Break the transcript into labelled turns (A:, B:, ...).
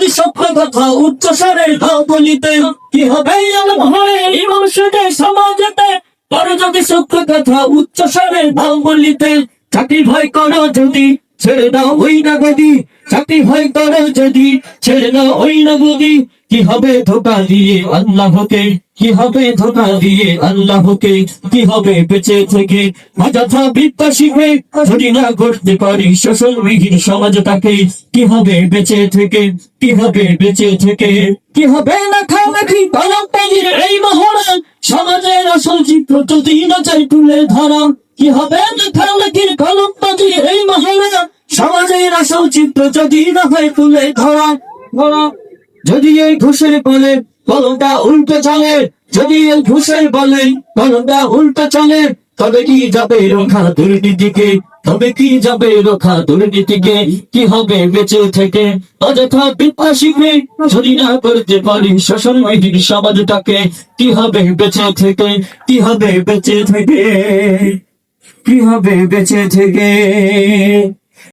A: যদি সত্য কথা উচ্চ স্বরে দাও বলিতে, কি হবে আলমহরে ইমাম সুদে সমাজেতে। পরে যদি সত্য কথা উচ্চ স্বরে দাও বলিতে, চাকরি ভয় করো যদি ছেড়ে দাও ওই না গদি, চাকরি ভয় করো যদি ছেড়ে দাও ওই না গদি। কি হবে ধোকা দিয়ে আল্লাহকে, কি হবে ধোকা দিয়ে আল্লাহকে, কি হবে বেঁচে থেকে অযথা বিদ্যা শিখে যদি না করতে পারি শোষণবিহীন সমাজটাকে। কি হবে বেঁচে থেকে, কি হবে বেঁচে থেকে, কি হবে না খাওয়াখি কলঙ্কের এই মহড়া, সমাজের আসল চিত্র যদি না চাই তুলে ধরা। কি হবে না খাওয়াখির কলঙ্কের এই মহড়া, সমাজের আসল চিত্র যদি না হয় তুলে ধরা। যদি এই ঘুষের বলে কলমটা উল্টো চলে, যদি এই ঘুষের বলে কলমটা উল্টো চলে, তবে কি যাবে রক্ষা দুর্নীতিকে, তবে কি যাবে রক্ষা দুর্নীতিকে। কি হবে বেঁচে থেকে অযথা বিদ্যা শিখে যদি না করতে পারি শোষণবিহীন সমাজটাকে। কি হবে বেঁচে থেকে, কি হবে বেঁচে থেকে, কি হবে বেঁচে থেকে।